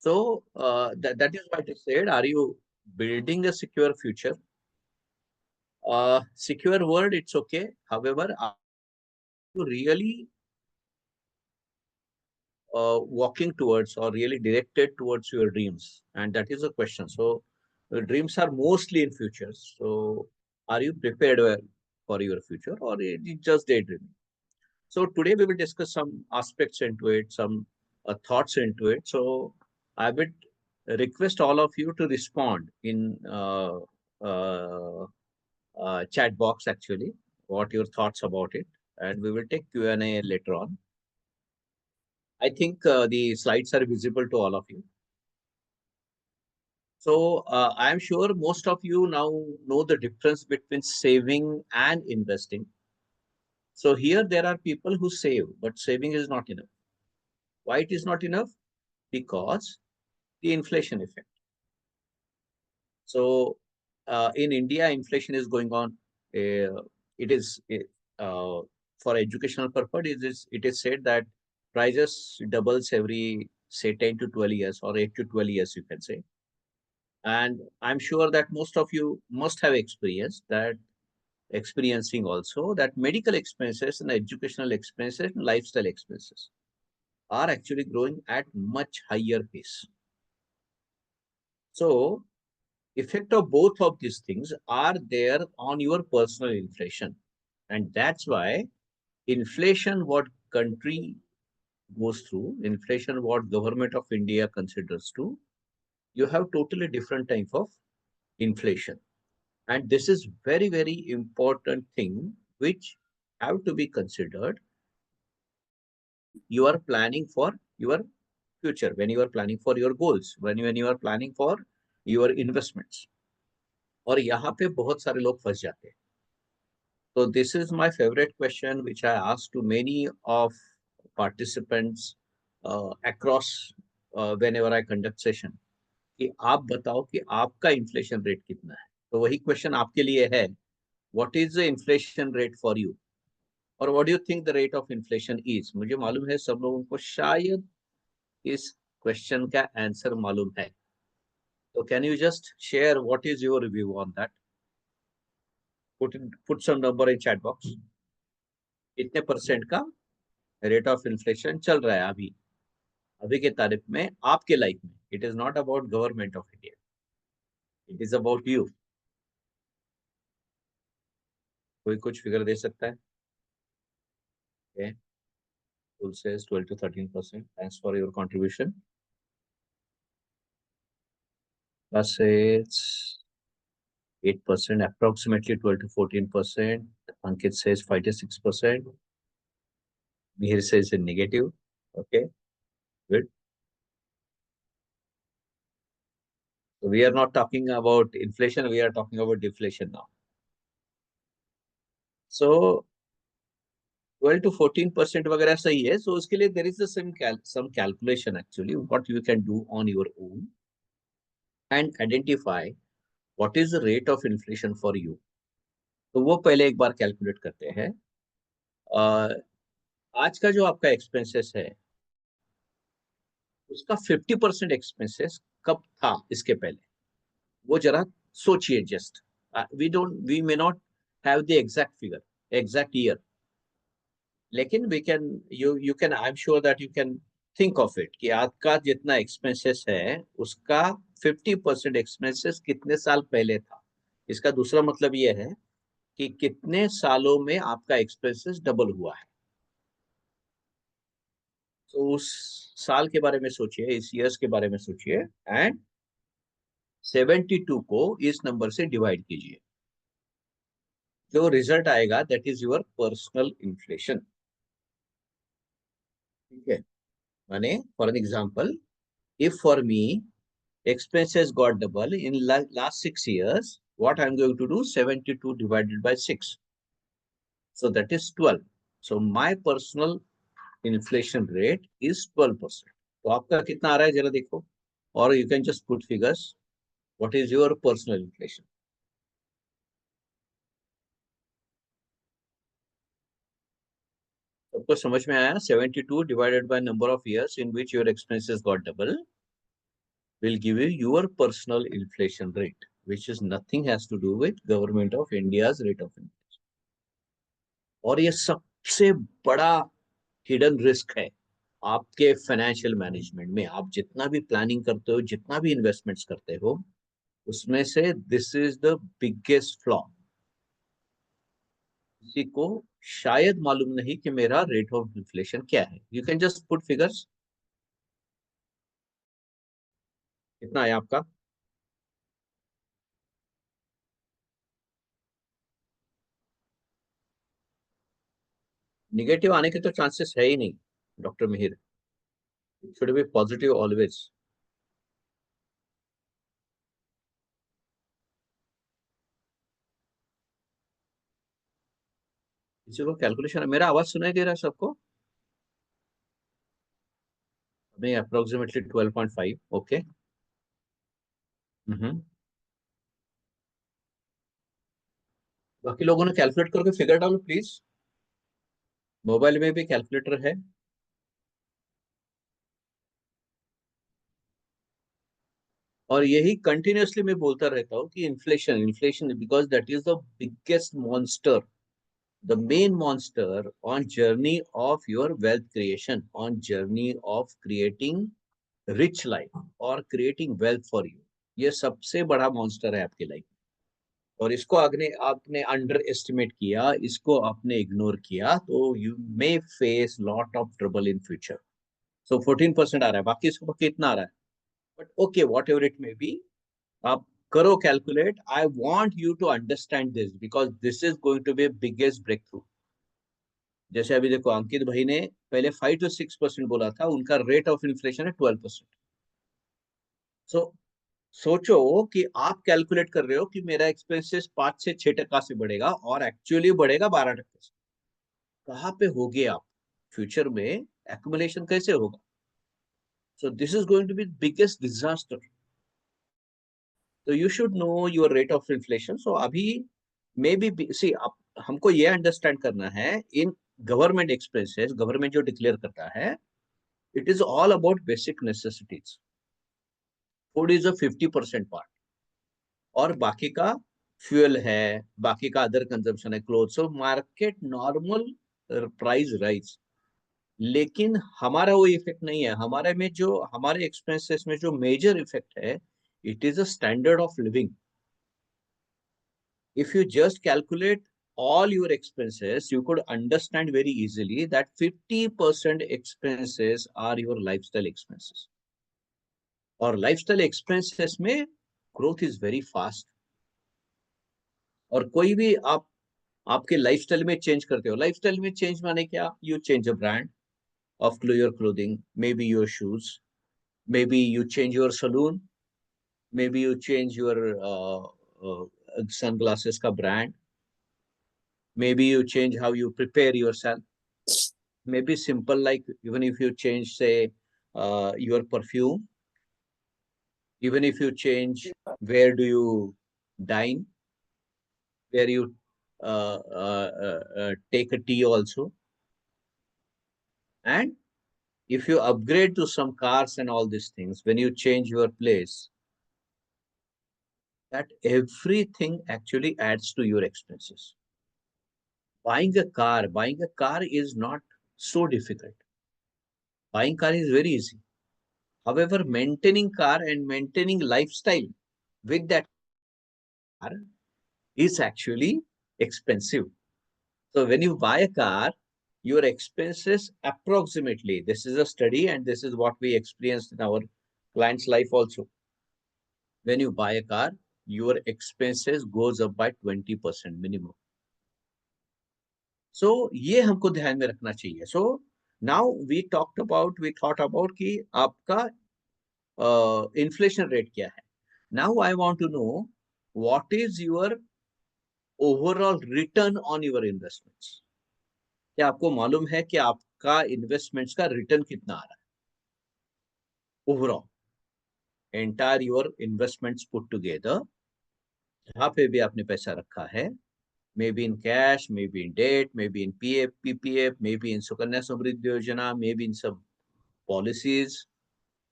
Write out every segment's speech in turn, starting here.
So that is what I said. Are you building a secure future? Secure word, it's okay. However, are you really walking towards or really directed towards your dreams? And that is a question. So dreams are mostly in futures. So are you prepared well for your future, or it is just daydreaming? So today we will discuss some aspects into it, some thoughts into it. So I would request all of you to respond in uh, chat box actually, what your thoughts about it, and we will take Q&A later on. I think the slides are visible to all of you. So I am sure most of you now know the difference between saving and investing. So here there are people who save, but saving is not enough. Why it is not enough? Because the inflation effect. So in India, inflation is going on. It is for educational purpose. It is said that prices doubles every say 10 to 12 years or 8 to 12 years, you can say. And I'm sure that most of you must have experiencing also that medical expenses and educational expenses and lifestyle expenses are actually growing at much higher pace. So effect of both of these things are there on your personal inflation. And that's why inflation, what country goes through, inflation, what government of India considers to, you have totally different type of inflation. And this is very, very important thing which have to be considered when you are planning for your future, when you are planning for your goals, when you are planning for your investments. और यहाँ पे बहुत सारे लोग फंस जाते हैं. So this is my favorite question, which I asked to many of participants across whenever I conduct session. कि आप बताओ कि आपका इन्फ्लेशन रेट कितना है. तो वही क्वेश्चन आपके लिए है. What is the inflation rate for you? और what do you think the rate of inflation is? मुझे मालूम है सब लोगों को शायद इस क्वेश्चन का आंसर मालूम है. So can you just share what is your review on that? Put some number in chat box. कितने परसेंट का रेट ऑफ इन्फ्लेशन चल रहा है अभी अभी के तारीख में आपके लाइफ में? It is not about government of India, it is about you. कोई कुछ फिगर दे सकता है? Okay. Full says 12 to 13%. Thanks for your contribution. Plus says 8%, approximately 12 to 14%. Ankit says 5 to 6%. Mihir says a negative. Okay, good. So we are not talking about inflation, we are talking about deflation now. So 12 to 14% वगैरह सही है. So उसके लिए there is some calculation actually what you can do on your own and identify what is the rate of inflation for you. तो वो पहले एक बार calculate करते हैं. आज का जो आपका एक्सपेंसेस है उसका 50% एक्सपेंसेस कब था इसके पहले, वो जरा सोचिए. Just we may not have the exact figure, exact year, लेकिन we can you can I am sure that you can think of it कि आपका जितना एक्सपेंसेस है उसका 50% एक्सपेंसेस कितने साल पहले था. इसका दूसरा मतलब ये है कि कितने सालों में आपका एक्सपेंसेस डबल हुआ है. तो उस साल के बारे में सोचिए, इस ईयर्स के बारे में सोचिए एंड 72 को इस नंबर से डिवाइड कीजिए. जो रिजल्ट आएगा that is your personal inflation. ठीक है, माने for an example, if for me expenses got double in last 6 years, what I'm going to do, 72 divided by 6, so that is 12. So my personal inflation rate is 12%. तो आपका कितना आ रहा है जरा देखो, और you can just put figures. What is your personal inflation? सबको समझ में आया? 72 divided by number of years in which your expenses got double. will give you your personal inflation rate, which is nothing has to do with government of India's rate of inflation. और ये सबसे बड़ा hidden risk है आपके financial management में। आप जितना भी प्लानिंग करते हो, जितना भी इन्वेस्टमेंट्स करते हो, उसमें से this is the biggest flaw. किसी को शायद मालूम नहीं कि मेरा रेट ऑफ इन्फ्लेशन क्या है। You can just put figures. कितना है आपका? निगेटिव आने के तो चांसेस है ही नहीं doctor Mihir. It should be positive always. किसी को कैलकुलेशन, मेरा आवाज सुनाई दे रहा है सबको? हमें अप्रोक्सीमेटली 12.5। ओके। हम्म। बाकी लोगों ने कैलकुलेट करके फिगर डालो प्लीज। मोबाइल में भी कैलकुलेटर है। और यही कंटिन्यूअसली मैं बोलता रहता हूँ कि inflation inflation, because that is the biggest monster, the main monster on journey of your wealth creation, on journey of creating rich life or creating wealth for you। ये सबसे बड़ा मॉन्स्टर है आपकी लाइफ। और इसको आपने आपने अंडर एस्टिमेट किया, इसको आपने इग्नोर किया, तो you may face lot of trouble in future. So 14% आ रहा है, बाकी इसको कितना आ रहा है? But okay, whatever it may be, आप करो calculate. I want you to understand this because this is going to be biggest breakthrough. जैसे अभी देखो, अंकित भाई ने पहले 5 to 6% बोला था, उनका रेट ऑफ इन्फ्लेशन है 12%। सो सोचो कि आप कैलकुलेट कर रहे हो कि मेरा एक्सपेंसेस 5 से 6 टका से बढ़ेगा और एक्चुअली बढ़ेगा 12 टका से। कहाँ पे होगे आप फ्यूचर में? एक्युमुलेशन कैसे होगा? So this is going to be biggest disaster. तो you should know your rate of inflation. So अभी मे बी सी, आप हमको ये अंडरस्टैंड करना है, इन गवर्नमेंट एक्सपेंसेस गवर्नमेंट जो डिक्लेयर करता है, it is all about basic necessities। Food is a 50% part, और बाकी का फ्यूल है, बाकी का अदर कंजम्पशन है, cloth. So market normal price rise, लेकिन हमारा वो इफेक्ट नहीं है। हमारे में जो हमारे एक्सपेंसेस में जो मेजर इफेक्ट है, it is a standard of living. if you just calculate all your expenses, you could understand very easily that 50% expenses are your lifestyle expenses। और लाइफस्टाइल एक्सपेंसेस में ग्रोथ इज वेरी फास्ट। और कोई भी आप आपके lifestyle में change करते हो, लाइफस्टाइल में चेंज माने क्या? You change a brand of your clothing, maybe your shoes, maybe you change your salon, maybe you change your sunglasses का brand, maybe you change how you prepare yourself, maybe simple like even if you change say your perfume, even if you change where do you dine, where you take a tea also, and if you upgrade to some cars and all these things, when you change your place, that everything actually adds to your expenses. Buying a car is not so difficult. Buying car is very easy. However, maintaining car and maintaining lifestyle with that car is actually expensive. So when you buy a car, your expenses approximately, this is a study and this is what we experienced in our client's life also. When you buy a car, your expenses goes up by 20% minimum. So ये हमको ध्यान में रखना चाहिए। So now we thought about कि आपका inflation rate क्या है। Now I want to know what is your overall return on your investments। क्या आपको मालूम है कि आपका इन्वेस्टमेंट्स का रिटर्न कितना आ रहा है overall? Entire your investments put together, जहाँ पे भी आपने पैसा रखा है, maybe in cash, maybe in debt, maybe in PF, PPF, maybe in Sukanya Samriddhi Yojana, maybe in सब policies,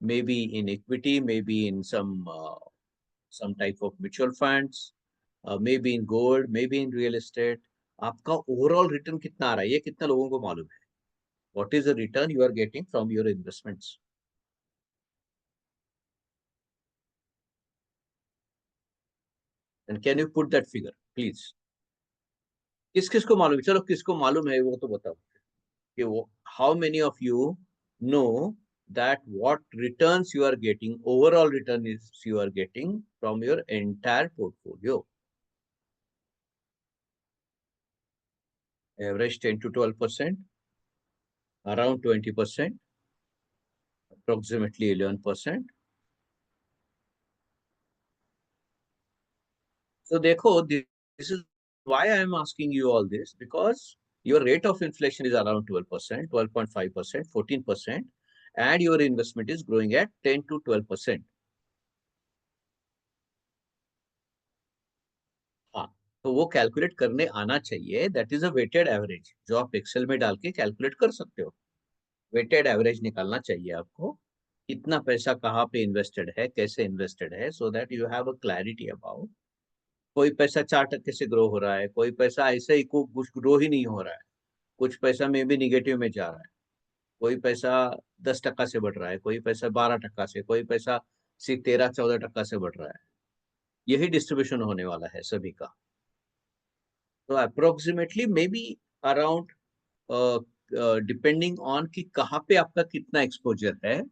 maybe in equity, maybe in some type of mutual funds, maybe in gold, maybe in real estate. आपका overall return कितना आ रहा है ये कितना लोगों को मालूम है? What is the return you are getting from your investments? And can you put that figure, please? किस किस को मालूम है? चलो किसको मालूम है वो तो बताओ कि वो how many of you know that what returns you are getting, overall return is you are getting from your entire portfolio? Average 10 to 12%, around 20%, approximately 11%. So देखो, this is why I am asking you all this, because your rate of inflation is around 12%, 12.5%, 14%, and your investment is growing at 10 to 12%. हाँ, तो वो calculate करने आना चाहिए. That is a weighted average जो आप Excel में डाल के कैलकुलेट कर सकते हो. वेटेड एवरेज निकालना चाहिए आपको. कितना पैसा कहाँ पे इन्वेस्टेड है, कैसे इन्वेस्टेड है, so that you have a clarity about. कोई पैसा 4% से ग्रो हो रहा है, कोई पैसा ऐसे ही कुछ ग्रो ही नहीं हो रहा है, कुछ पैसा में भी निगेटिव में जा रहा है, कोई पैसा 10% से बढ़ रहा है, कोई पैसा 12% से, कोई पैसा सिर्फ 13-14% से बढ़ रहा है. यही डिस्ट्रीब्यूशन होने वाला है सभी का. तो approximately may be around, depending on कि कहाँ पे आपका कितना एक्सपोजर है,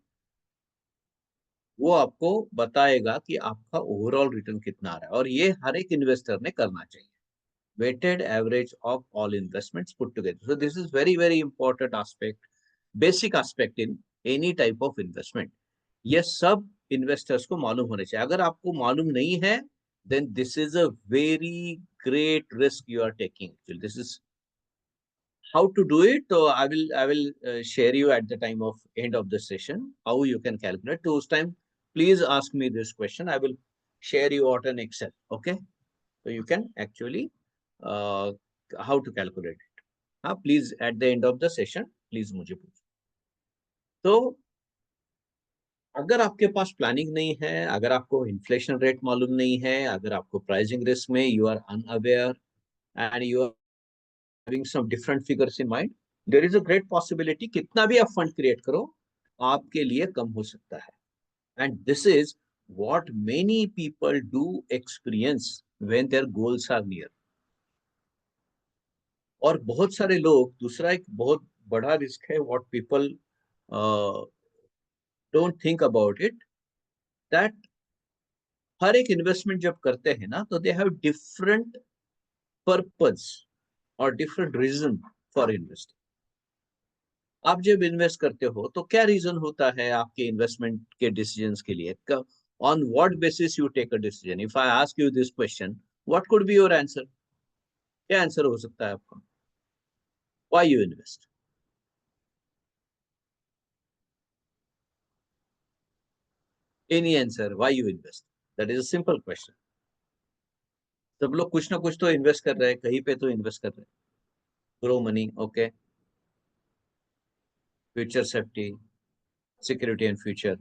वो आपको बताएगा कि आपका ओवरऑल रिटर्न कितना आ रहा है. और ये हर एक इन्वेस्टर ने करना चाहिए. weighted average of all investments put together. So this is very, very important aspect, basic aspect in any type of investment. ये सब इन्वेस्टर्स को मालूम होने चाहिए. अगर आपको मालूम नहीं है, then this is a very great risk you are taking. This is how to do it. So I will share you at the time of end of the session how you can calculate. To उस time, please ask me this question. I will share you out an Excel. Okay, so you can actually uh, how to calculate it. हाँ, please at the end of the session, please मुझे पूछो. तो अगर आपके पास planning नहीं है, अगर आपको इन्फ्लेशन रेट मालूम नहीं है, अगर आपको प्राइसिंग रिस्क में you are unaware and you are having some different figures in mind, there is a great possibility कितना भी आप फंड क्रिएट करो, आपके लिए कम हो सकता है. And this is what many people do experience when their goals are near. और बहुत सारे लोग, दूसरा एक बहुत बड़ा रिस्क है what people don't think about it, that हर एक इन्वेस्टमेंट जब करते हैं ना, तो दे हैव डिफरेंट पर्पस और डिफरेंट रीजन फॉर इन्वेस्टिंग. आप जब इन्वेस्ट करते हो तो क्या रीजन होता है आपके इन्वेस्टमेंट के डिसीजंस के लिए? On what basis you take a decision? If I ask you this question, what could be your answer? क्या आंसर हो सकता है आपका? Why you invest? Any answer why you invest? That is a simple question. सब लोग कुछ ना कुछ तो इन्वेस्ट कर रहे हैं, कहीं पे तो इन्वेस्ट कर रहे हैं. Grow money, okay. Future safety, security and future,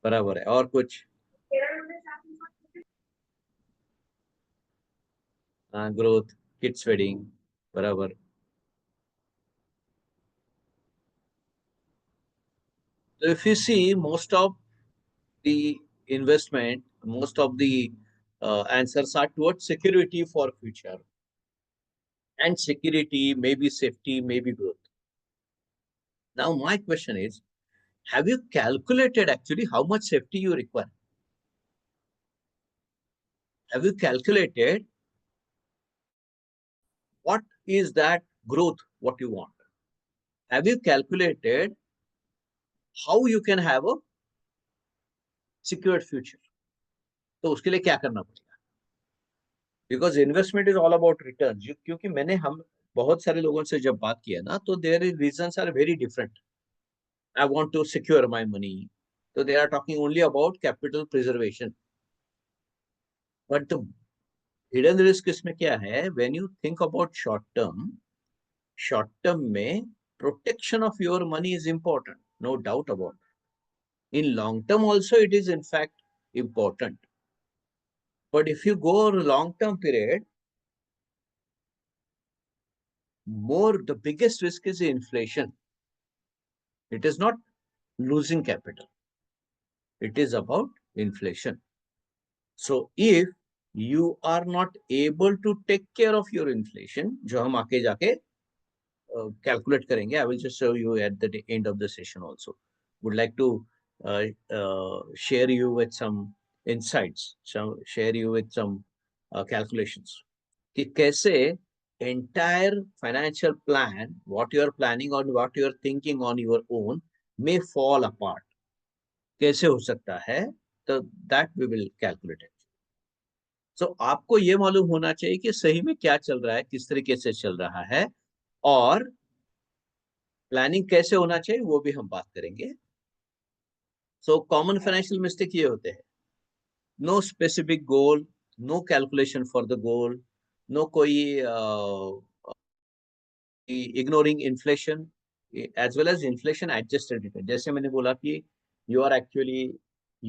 बराबर है. और कुछ? ग्रोथ, किड्स वेडिंग, बराबर. तो if you see most of the investment, most of the answers are towards security for future, and security, maybe safety, maybe growth. Now my question is, have you calculated actually how much safety you require? Have you calculated what is that growth what you want? Have you calculated how you can have a secured future? तो उसके लिए क्या करना पड़ेगा? Because investment is all about return. क्योंकि मैंने हम बहुत सारे लोगों से जब बात किया ना, तो there is reasons are very different. I want to secure my money, तो they are talking only about capital preservation. But the hidden risk इसमें क्या है? When you think about short term, short term में protection of your money is important, no doubt about it. In long term also it is in fact important. But if you go on a long term period, the biggest risk is inflation. It is not losing capital. It is about inflation. So if you are not able to take care of your inflation, जो हम आके जाके calculate करेंगे, I will just show you at the end of the session also. Would like to share you with some insights, share you with some calculations. कि कैसे entire financial plan, what you are planning on, what you are thinking on your own, may fall apart. कैसे हो सकता है? तो that we will calculate it. So आपको ये मालूम होना चाहिए कि सही में क्या चल रहा है, किस तरीके से चल रहा है, और प्लानिंग कैसे होना चाहिए वो भी हम बात करेंगे. सो कॉमन फाइनेंशियल मिस्टेक ये होते हैं: no specific goal, no calculation for the goal, no कोई ignoring inflation as well as inflation adjusted return. जैसे मैंने बोला कि you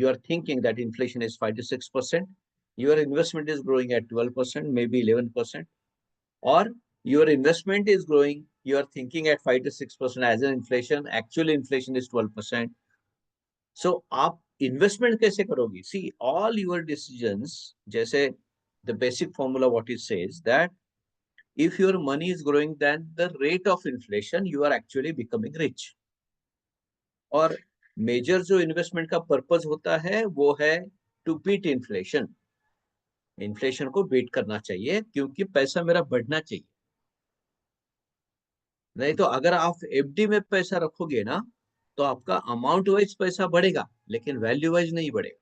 are thinking that inflation is 5 to 6%, your investment is growing at 12%, maybe 11%, or your investment is growing, you are thinking at 5 to 6% as an inflation, actual inflation is 12%. So आप investment कैसे करोगी? See, all your decisions, जैसे the basic formula what it says that if your money is growing than the rate of inflation, you are actually becoming rich. और major जो investment का purpose होता है वो है टू बीट इन्फ्लेशन. इन्फ्लेशन को beat करना चाहिए क्योंकि पैसा मेरा बढ़ना चाहिए. नहीं तो अगर आप एफडी में पैसा रखोगे ना तो आपका अमाउंट वाइज पैसा बढ़ेगा लेकिन वैल्यू वाइज नहीं बढ़ेगा.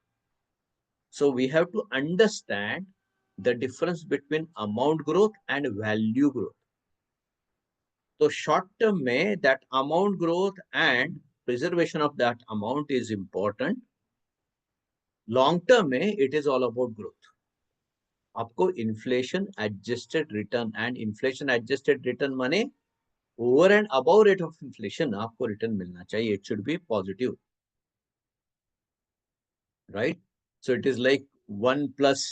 So we have to understand the difference between amount growth and value growth. तो शॉर्ट टर्म में that amount growth and preservation of that amount is important. Long term में it is all about growth. आपको inflation adjusted return, and inflation adjusted return माने over and above rate of inflation आपको return मिलना चाहिए. It should be positive, right? So it is like 1 plus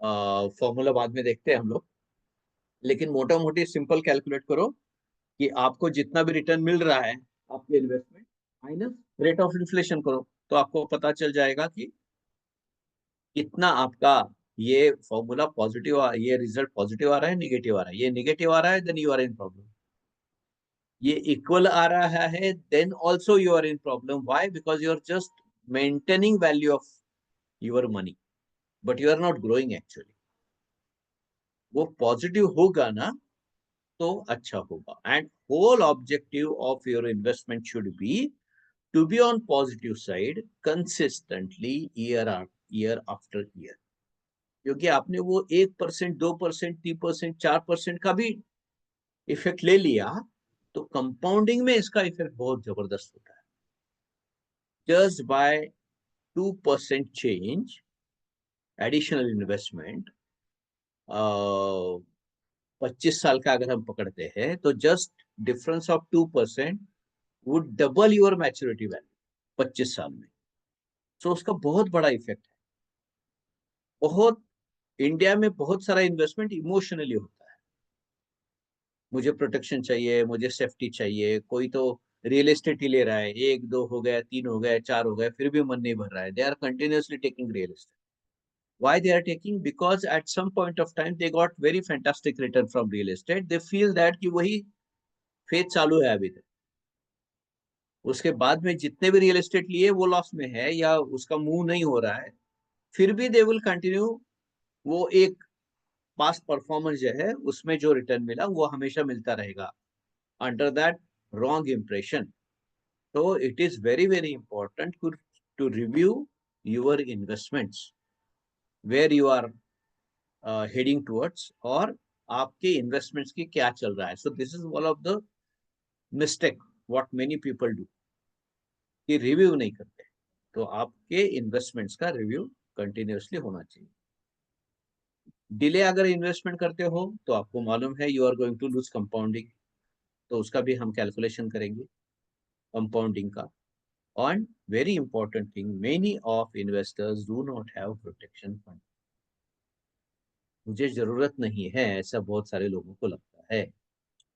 formula बाद में देखते हैं हम लोग, लेकिन मोटा मोटी सिंपल कैलकुलेट करो कि आपको जितना भी रिटर्न मिल रहा है आपके investment minus rate of inflation करो तो आपको पता चल जाएगा कि कितना आपका ये फॉर्मूला पॉजिटिव, ये रिजल्ट पॉजिटिव आ रहा है, निगेटिव आ रहा है. ये निगेटिव आ रहा है then you are in problem. ये इक्वल आ रहा है then also you are in problem. Why? Because you are just maintaining value of your money but you are not growing actually. वो पॉजिटिव होगा ना तो अच्छा होगा. And whole objective of your investment should be to be on positive side consistently year after year. क्योंकि आपने वो 1%, 2%, 3%, 4% का भी इफेक्ट ले लिया तो कंपाउंडिंग में इसका इफेक्ट बहुत जबरदस्त होता है. Just by 2% change additional investment 25 साल का अगर हम पकड़ते हैं तो just difference of 2% would double your maturity value 25 साल में. सो उसका बहुत बड़ा इफेक्ट है. बहुत इंडिया में बहुत सारा इन्वेस्टमेंट इमोशनली होता है. मुझे प्रोटेक्शन चाहिए, मुझे सेफ्टी चाहिए. कोई तो रियल एस्टेट ही ले रहा है, 1 2 हो गया, 3 हो गया, 4 हो गया, फिर भी मन नहीं भर रहा है. They are continuously taking real estate. Why they are taking? Because at some point of time they got very fantastic return from real estate. They feel that कि वही फेज चालू है अभी तक. उसके बाद में जितने भी रियल एस्टेट लिए वो लॉस में है या उसका मूव नहीं हो रहा है, फिर भी दे विल कंटिन्यू. वो एक पास्ट परफॉर्मेंस जो है उसमें जो रिटर्न मिला वो हमेशा मिलता रहेगा अंडर दैट रॉन्ग इम्प्रेशन. तो it is very very important to review your investments, where you are heading towards, और आपके इन्वेस्टमेंट्स की क्या चल रहा है. So this is one of the mistake what many people do कि रिव्यू नहीं करते. तो आपके इन्वेस्टमेंट्स का रिव्यू कंटिन्यूअसली होना चाहिए. डिले अगर इन्वेस्टमेंट करते हो तो आपको मालूम है you are going to lose compounding. तो उसका भी हम कैलकुलेशन करेंगे कंपाउंडिंग का. And very important thing, many of investors do not have protection fund. मुझे जरूरत नहीं है ऐसा बहुत सारे लोगों को लगता है,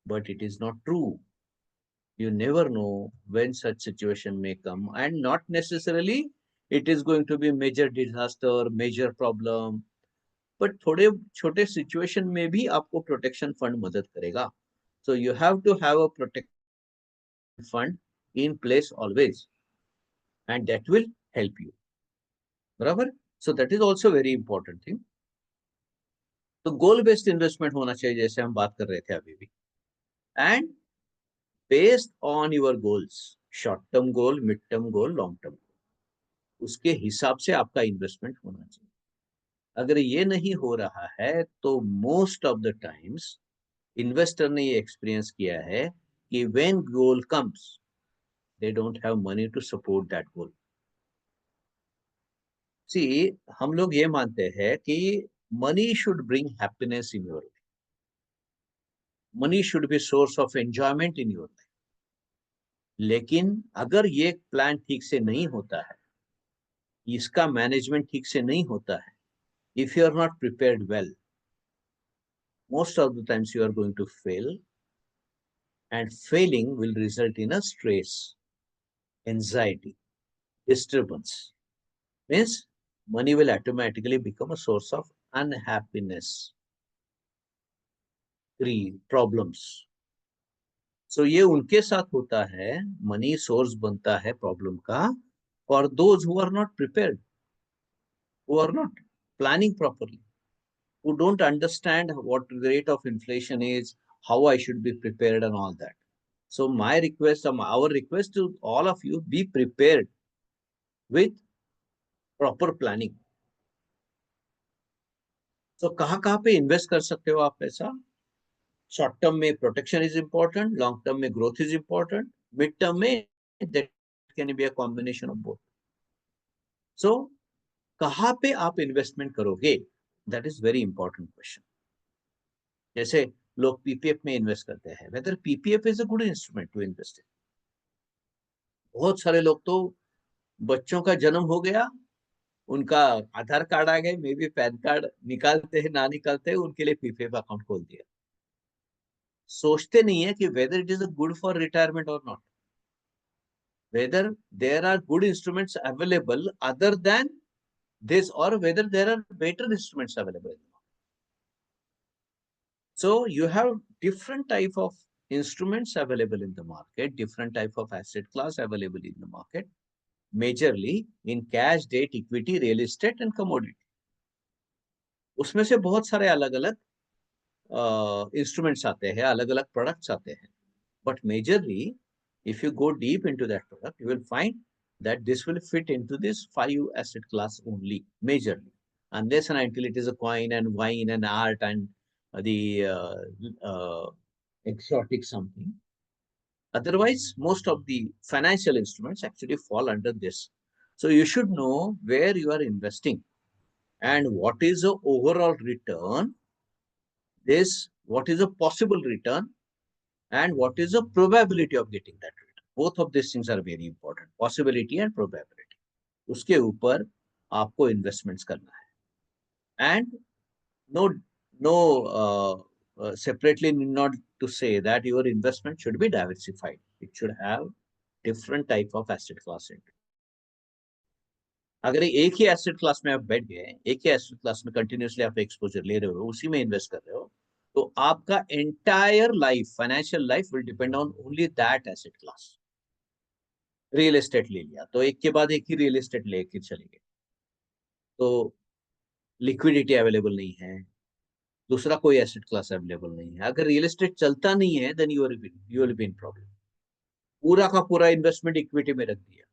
but it is not true. You never know when such situation may come, and not necessarily it is going to be major disaster, major problem, but थोड़े छोटे situation में भी आपको protection fund मदद करेगा. So you have to have a protection fund in place always, and that will help you. बराबर? So that is also very important thing. तो गोल based investment होना चाहिए, जैसे हम बात कर रहे थे अभी भी, and based on your goals, short term goal, mid term goal, long term goal, उसके हिसाब से आपका इन्वेस्टमेंट होना चाहिए. अगर ये नहीं हो रहा है तो most of the times investor ने ये एक्सपीरियंस किया है कि when goal comes they don't have money to support that goal. See, हम लोग ये मानते हैं कि money should bring happiness in your life, money should be source of enjoyment in your life. लेकिन अगर ये प्लान ठीक से नहीं होता है, इसका मैनेजमेंट ठीक से नहीं होता है, if you are not prepared well, most of the times you are going to fail, and failing will result in a stress, anxiety, disturbance. Means money will automatically become a source of unhappiness, greed, problems. So ये उनके साथ होता है, money source बनता है problem का for those who are not prepared, who are not planning properly, who don't understand what the rate of inflation is, how I should be prepared and all that. So my request, our request to all of you, be prepared with proper planning. So कहाँ पे invest कर सकते हो आप पैसा? Short term में protection is important, long term में growth is important, mid term में that can be a combination of both. So कहाँ पे आप इन्वेस्टमेंट करोगे, that is very important question. जैसे लोग पीपीएफ में इन्वेस्ट करते हैं, whether PPF is a good instrument to invest in. बहुत सारे लोग तो बच्चों का जन्म हो गया, उनका आधार कार्ड आ गए, मे बी पैन कार्ड निकालते हैं ना निकालते हैं, उनके लिए पीपीएफ अकाउंट खोल दिया. सोचते नहीं है कि whether it is a good for retirement और not, whether there are good instruments available other than this, or whether there are better instruments available. So you have different type of instruments available in the market, different type of asset class available in the market, majorly in cash, debt, equity, real estate and commodity. उसमें से बहुत सारे अलग अलग instruments आते हैं, अलग अलग प्रोडक्ट्स आते हैं, but majorly if you go deep into that product, you will find that this will fit into this 5 asset class only, majorly, unless and until it is a coin and wine and art and the exotic something. Otherwise, most of the financial instruments actually fall under this. So you should know where you are investing and what is the overall return, this, what is a possible return, and what is the probability of getting that return. Both of these things are very important, possibility and probability. उसके ऊपर आपको investments करना है. And no separately not to say that your investment should be diversified. It should have different type of asset class in it. अगर एक ही asset class में आप बैठ गए, एक ही एसेट क्लास में कंटिन्यूसली आप एक्सपोजर ले रहे हो, उसी में इन्वेस्ट कर रहे हो, तो आपका entire life, financial life will depend on only that asset class. Real estate ले लिया तो एक के बाद एक ही रियल एस्टेट लेके चले गए, तो लिक्विडिटी अवेलेबल नहीं है, दूसरा कोई एसेट क्लास अवेलेबल नहीं है. अगर रियल एस्टेट चलता नहीं है, then you will be in problem. पूरा का पूरा इन्वेस्टमेंट इक्विटी में रख दिया,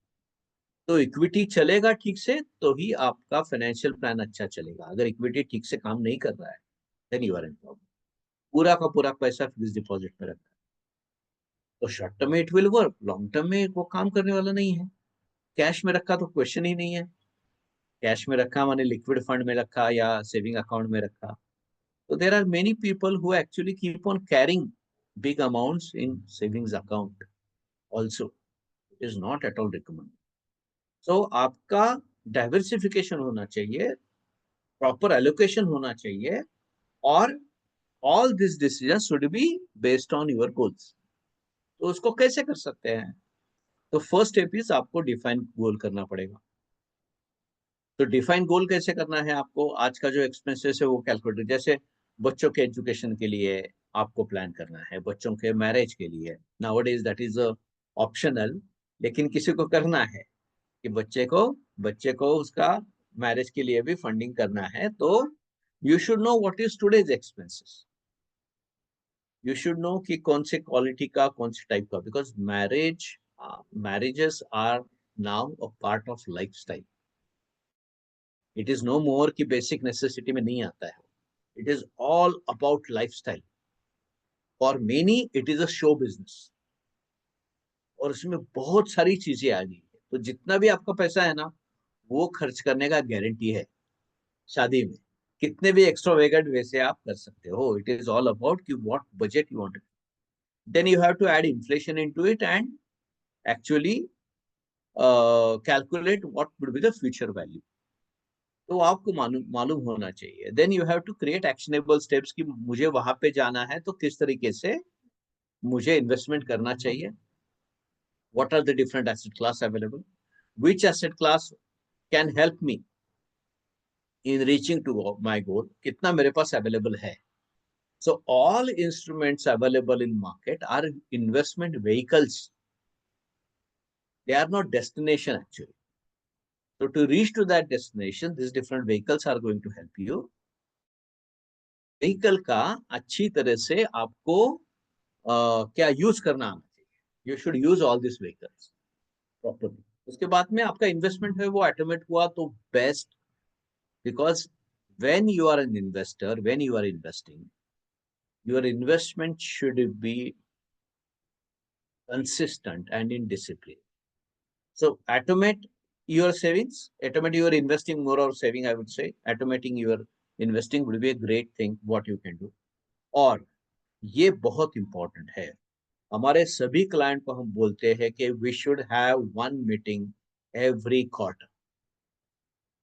तो इक्विटी चलेगा ठीक से तो ही आपका फाइनेंशियल प्लान अच्छा चलेगा. अगर इक्विटी ठीक से काम नहीं कर रहा है, then you are in problem. पूरा का पूरा पैसा फिक्स डिपॉजिट में रखा है, तो शॉर्ट टर्म में it will work, long term में वो काम करने वाला नहीं है. कैश में रखा तो क्वेश्चन ही नहीं है. कैश में रखा माने लिक्विड फंड में रखा या सेविंग अकाउंट में रखा. तो there are many people who actually keep on carrying big amounts in savings account also. It is not at all recommended. So आपका diversification होना चाहिए, proper allocation होना चाहिए, और all these decisions should be based on your goals. तो उसको कैसे कर सकते हैं? तो फर्स्ट स्टेप इज आपको डिफाइन गोल करना पड़ेगा। तो डिफाइन गोल कैसे करना है आपको? आज का जो एक्सपेंसेस है वो कैलकुलेट, जैसे बच्चों के एजुकेशन के लिए आपको प्लान करना है, बच्चों के मैरिज के लिए, नाउअडेज दैट इज ऑप्शनल, लेकिन किसी को करना है कि बच्चे को उसका मैरिज के लिए भी फंडिंग करना है, तो you should know what is today's expenses. You should no कि कौन से क्वालिटी का, कौन से टाइप का, because marriages are now a part of lifestyle. It is no more कि basic necessity में नहीं आता है. It is all about lifestyle. For many, it is a show business. और उसमें बहुत सारी चीजें आ गई है, तो जितना भी आपका पैसा है ना, वो खर्च करने का गारंटी है शादी में। कितने भी एक्स्ट्रावेगेंट वैसे आप कर सकते हो. इट इज ऑल अबाउट कि what budget you want. Then you have to add inflation into it and actually calculate what would be the future value. तो आपको मालूम मालूम होना चाहिए. Then you have to create actionable steps कि मुझे वहां पे जाना है तो किस तरीके से मुझे इन्वेस्टमेंट करना चाहिए. What are the different asset class available, which asset class can help me in reaching to my goal, कितना मेरे पास अवेलेबल है. So all instruments available in market are investment vehicles. They are not destination actually. So to reach to that destination, these different vehicles are going to help you. Vehicle का अच्छी तरह से आपको क्या यूज करना आना चाहिए. You should use all these vehicles properly. उसके बाद में आपका इन्वेस्टमेंट है वो ऑटोमेट हुआ तो best, because when you are an investor, when you are investing, your investment should be consistent and in discipline. So automate your savings, automate your investing more or saving, I would say. Automating your investing would be a great thing what you can do. और ये बहुत important है. हमारे सभी client को हम बोलते हैं कि we should have one meeting every quarter,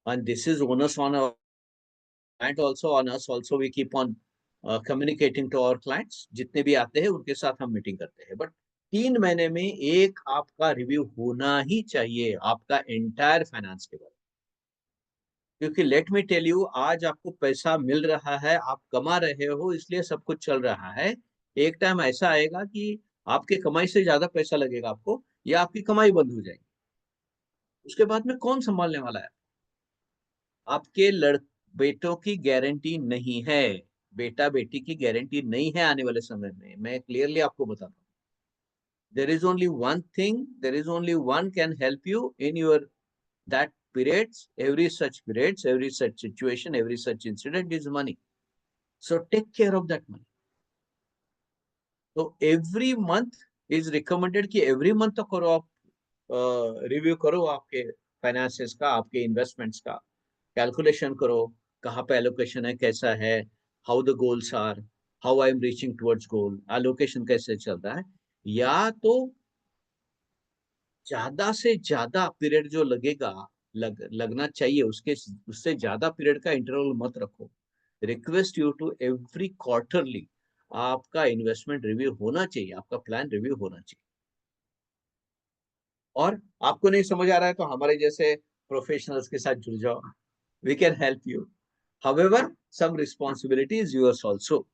and this is onus on our client also, on us also. We keep on communicating to our clients. जितने भी आते हैं उनके साथ हम मीटिंग करते हैं. बट 3 महीने में एक आपका रिव्यू होना ही चाहिए आपका एंटायर फाइनेंस के बारे में. क्योंकि लेट मी टेल यू, आज आपको पैसा मिल रहा है, आप कमा रहे हो, इसलिए सब कुछ चल रहा है. एक टाइम ऐसा आएगा कि आपके कमाई से ज्यादा पैसा लगेगा आपको, या आपकी कमाई बंद हो जाएगी. उसके बाद में कौन संभालने वाला है? आपके बेटों की गारंटी नहीं है, बेटा बेटी की गारंटी नहीं है आने वाले समय में. मैं क्लियरली आपको बताता हूँ. There is only one thing, there is only one can help you in your that periods, every such situation, every such incident is money. So take care of that money. So every month is recommended कि every month तो करो आप, review करो आपके finances का, आपके investments का, calculation करो कहाँ पे एलोकेशन है, कैसा है, how the goals are, how I am reaching towards goal, allocation कैसे चल रहा है. या तो ज्यादा से ज्यादा पीरियड जो लगेगा, लगना चाहिए, उससे ज्यादा पीरियड का इंटरवल मत रखो. Request you to every quarterly आपका इन्वेस्टमेंट रिव्यू होना चाहिए, आपका प्लान रिव्यू होना चाहिए. और आपको नहीं समझ आ रहा है तो हमारे जैसे प्रोफेशनल्स के साथ जुड़ जाओ. We can help you. However some responsibility is yours also.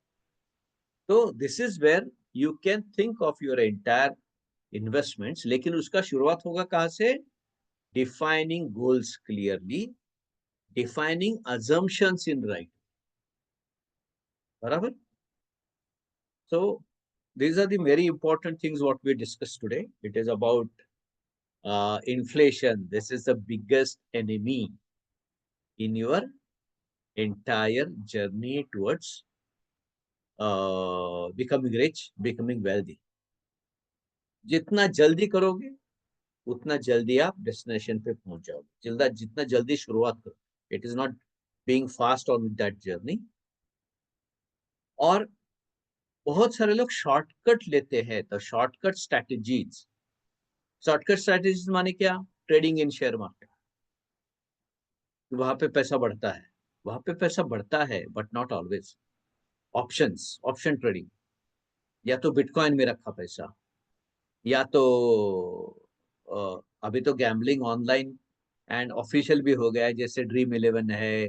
So this is where you can think of your entire investments. लेकिन उसका शुरुआत होगा कहाँ से? Defining goals clearly, defining assumptions in right. बराबर? So these are the very important things what we discussed today. It is about inflation. This is the biggest enemy in your entire journey towards becoming rich, becoming wealthy. जितना जल्दी करोगे उतना जल्दी आप destination पे पहुंच जाओगे. जितना जल्दी शुरुआत करो. It is not being fast on that journey. और बहुत सारे लोग शॉर्टकट लेते हैं, तो शॉर्टकट स्ट्रैटेजीज माने क्या? ट्रेडिंग इन शेयर मार्केट, वहां पे पैसा बढ़ता है, वहां पे पैसा बढ़ता है but not always. Option trading, या तो बिटकॉइन में रखा पैसा, या तो अभी तो गैम्बलिंग ऑनलाइन एंड ऑफिशियल भी हो गया है, जैसे ड्रीम इलेवन है,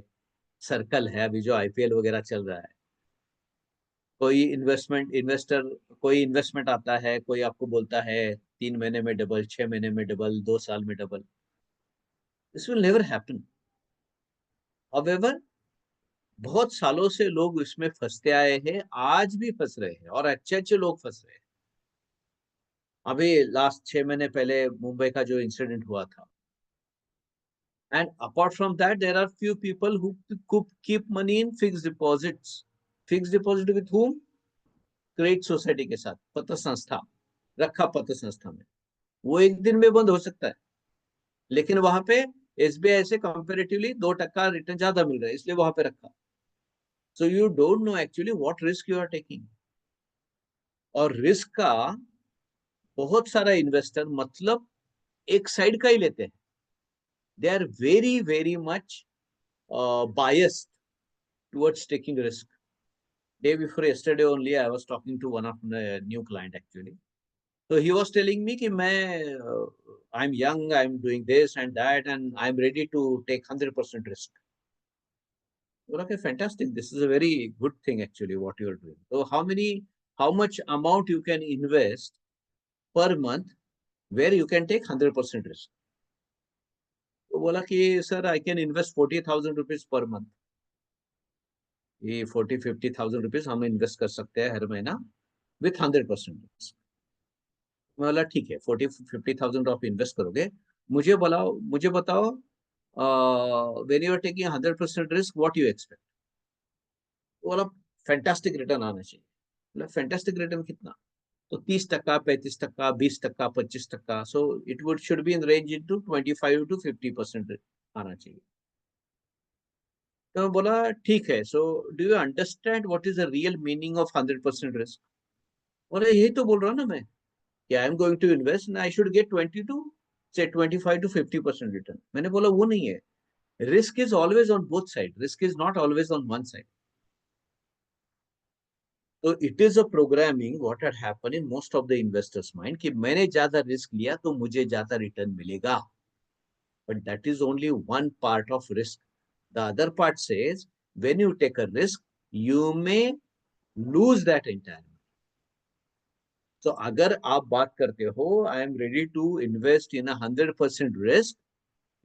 सर्कल है, अभी जो आईपीएल वगैरह चल रहा है। कोई कोई इन्वेस्टमेंट आता है, कोई आपको बोलता है 3 महीने में डबल, 6 महीने में डबल, 2 साल में double. This will never happen. However, बहुत सालों से लोग इसमें फंसते आए हैं, आज भी फंस रहे हैं, और अच्छे अच्छे लोग फंस रहे हैं। अभी लास्ट 6 महीने पहले मुंबई का जो इंसिडेंट हुआ था, and apart from that there are few people who keep money in fix deposits. Fix deposit with whom? Credit society के साथ, पत्र संस्था, रखा पत्र संस्था में। वो एक दिन में बंद हो सकता है, लेकिन वहां पे एसबीआई से कंपेरेटिवली 2% रिटर्न ज्यादा मिल रहा है, इसलिए वहां पे रखा। So you don't know actually what risk you are taking. और रिस्क का बहुत सारा इन्वेस्टर मतलब एक साइड का ही लेते हैं। They are very very much biased towards taking risk. Day before yesterday only, I was talking to one of my new client actually. So he was telling me कि मैं I'm young, I'm doing this and that, and I'm ready to take 100% risk. Okay, fantastic. This is a very good thing actually what you are doing. So how much amount you can invest per month where you can take 100% risk? तो बोला कि sir I can invest 40,000 rupees per month. ये 40-50,000 rupees हम invest कर सकते हैं हर महीना with 100% risk. मैं बोला ठीक है, 40-50,000 आप इन्वेस्ट करोगे, मुझे बताओ when you are taking 100% risk what you expect. बोला फैंटास्टिक रिटर्न आना चाहिए। बोला फैंटास्टिक रिटर्न कितना? तो 30%, 35%, 20%, 25%, so it would should be in range into 25 to 50% आना चाहिए। तो मैं बोला ठीक है, so do you understand what is the real meaning of 100% risk? बोले यही तो बोल रहा हूँ ना मैं, कि I am going to invest and I should get 25 to 50% return. मैंने बोला वो नहीं है। Risk is always on both side, risk is not always on one side. तो it is a programming what had happen in most of the investors mind, कि मैंने ज्यादा risk लिया तो मुझे ज्यादा रिटर्न मिलेगा। But that is only one part of risk. The other part says when you take a risk, you may lose that entire। तो अगर आप बात करते हो I am ready to invest in 100% risk,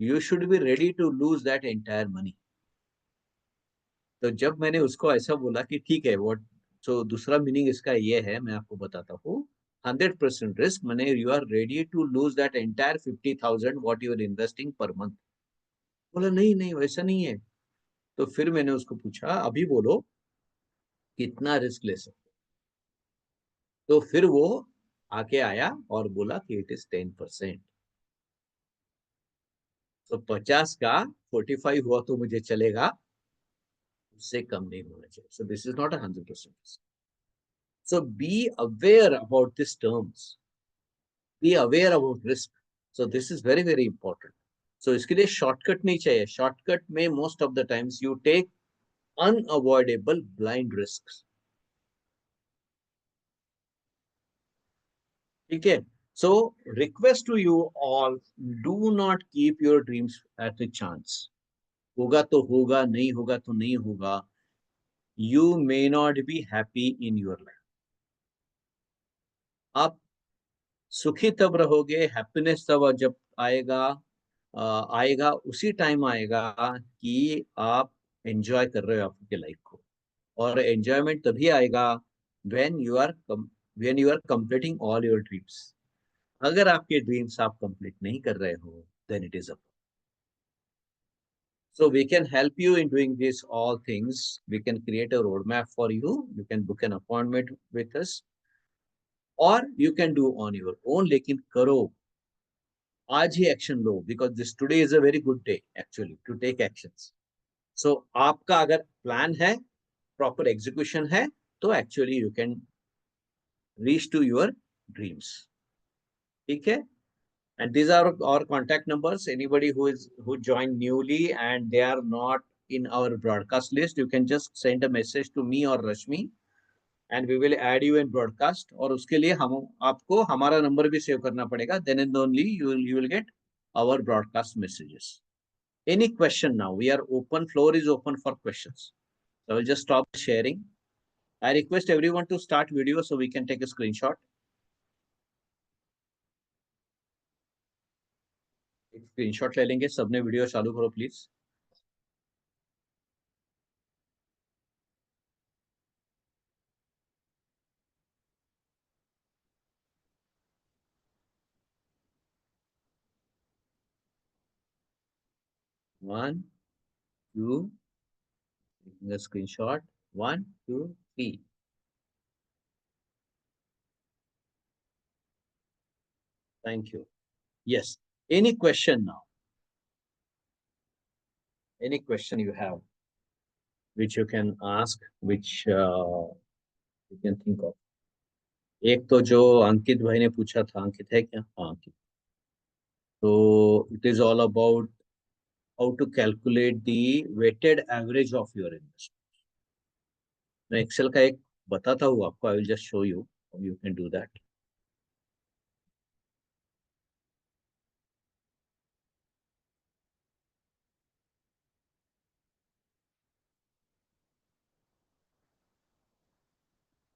you should be ready to lose that entire money. तो जब मैंने उसको ऐसा बोला कि ठीक है व्हाट, तो दूसरा मीनिंग इसका ये है, मैं आपको बताता हूँ। 100% रिस्क मैंने you are ready to lose that entire 50,000 what you are investing per month. बोला नहीं नहीं वैसा नहीं है। तो फिर मैंने उसको पूछा अभी बोलो कितना रिस्क ले सकते। तो फिर वो आके आया और बोला कि इट इज 10%। तो 50 का 45 हुआ तो मुझे चलेगा, उससे कम नहीं होना चाहिए। So this is not 100%। So be aware about this terms, be aware about risk. So this is very very important. So इसके लिए शॉर्टकट नहीं चाहिए। शॉर्टकट में most of the times you take unavoidable blind risk. ठीक है। So request to you all, do not keep your dreams at a chance. होगा तो होगा, नहीं होगा तो नहीं होगा। You may not be happy in your life। आप सुखी तब रहोगे, हैप्पीनेस तब जब आएगा, आएगा उसी टाइम आएगा कि आप एंजॉय कर रहे हो आपकी लाइफ को। और एंजॉयमेंट तभी आएगा when you are when you are completing all your dreams. अगर आपके ड्रीम्स आप कंप्लीट नहीं कर रहे हो, then it is a. So we can help you in doing these all things. We can create a roadmap for you. You can book an appointment with us, or you can do on your own. लेकिन करो, आज ही action लो, because this today is a very good day actually to take actions. So आपका अगर plan है, proper execution है, तो actually you can reach to your dreams. ठीक है? And these are our contact numbers. Anybody who joined newly and they are not in our broadcast list, you can just send a message to me or Rashmi and we will add you in broadcast. और उसके लिए हम आपको हमारा number भी save करना पड़ेगा. Then and only you will get our broadcast messages. Any question now? We are open. Floor is open for questions. So I will just stop sharing. I request everyone to start video so we can take a screenshot. एक screenshot ले लेंगे. सबने video चालू करो please. One, two, taking a screenshot. 1, 2, 3. Thank you. Yes. Any question now? Any question you have, which you can ask, which you can think of. एक तो जो अंकित भाई ने पूछा था, अंकित है क्या? हाँ अंकित. So it is all about how to calculate the weighted average of your investment. मैं एक्सेल का एक बताता हूँ आपको. I will just show you how you can do that.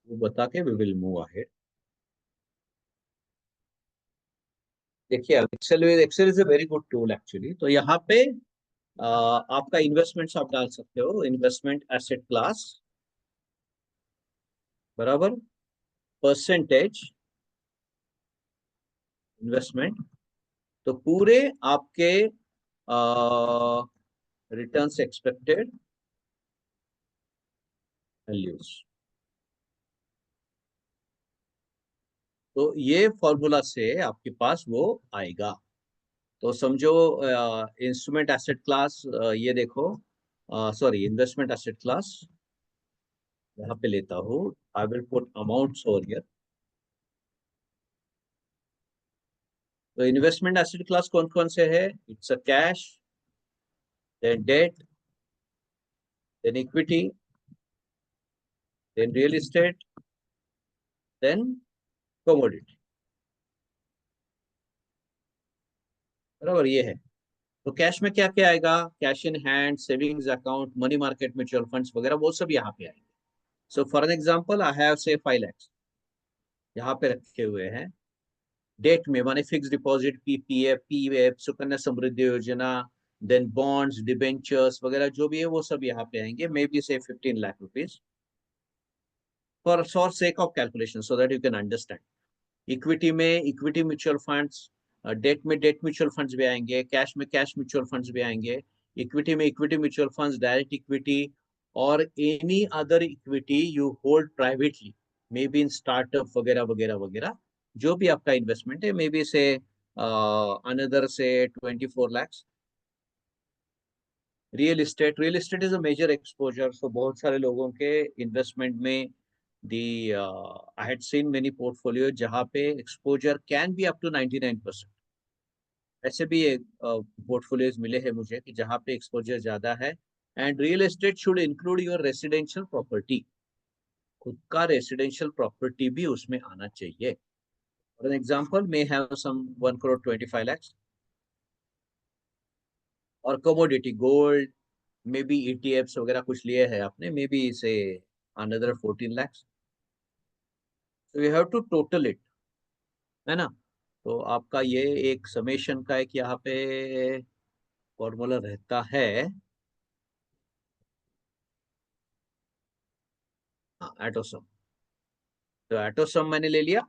वो बता के we will move ahead. देखिए excel is a very good tool actually. तो यहाँ पे आपका इन्वेस्टमेंट्स आप डाल सकते हो. इन्वेस्टमेंट एसेट क्लास बराबर परसेंटेज इन्वेस्टमेंट. तो पूरे आपके रिटर्न्स एक्सपेक्टेड वैल्यूज. तो ये फॉर्मूला से आपके पास वो आएगा. तो समझो इंस्ट्रूमेंट एसेट क्लास ये देखो. सॉरी इन्वेस्टमेंट एसेट क्लास यहाँ पे लेता हूँ. I will put amounts over here. तो इन्वेस्टमेंट एसेट क्लास कौन कौन से है? It's a cash, then debt, then equity, then real estate, then commodity. बराबर ये है. तो कैश में क्या क्या आएगा? Cash in hand, savings account, money market, mutual funds वगैरह वो सब यहाँ पे आएंगे. So for an example I have say 5 lakh यहाँ पे रखे हुए हैं. डेट में माने fix deposit, PPF, PF, Sukanya Samriddhi Yojana, then bonds, debentures वगैरह जो भी है वो सब यहाँ पे आएंगे. मे बी से 15 lakh rupees for sake of calculation so that you can understand. Equity में इक्विटी म्यूचुअल फंड्स, डेट में डेट म्यूचुअल फंड्स भी आएंगे, कैश में कैश म्यूचुअल फंड्स भी आएंगे. इक्विटी में equity mutual funds, direct equity और any other equity you hold privately, maybe in startup वगैरह वगैरह वगैरह. जो भी आपका इन्वेस्टमेंट है, मे बी से अनदर से 24 lakhs. Real estate is a major exposure. So बहुत सारे लोगों के इन्वेस्टमेंट में I had seen many portfolio जहाँ पे exposure can be up to 99%. ऐसे भी portfolios मिले हैं मुझे कि जहाँ पे exposure ज्यादा है. And real estate should include your residential property. खुद का residential property भी उसमें आना चाहिए. For an example, may have some 1 crore 25 lakhs. और commodity, gold, maybe ETFs वगैरह कुछ लिए हैं आपने, maybe say another 14 lakhs. So you have to total it. है ना? तो आपका ये एक समेशन का एक यहाँ पे फॉर्मूला रहता है. हाँ एटोसम. तो एटोसम मैंने ले लिया.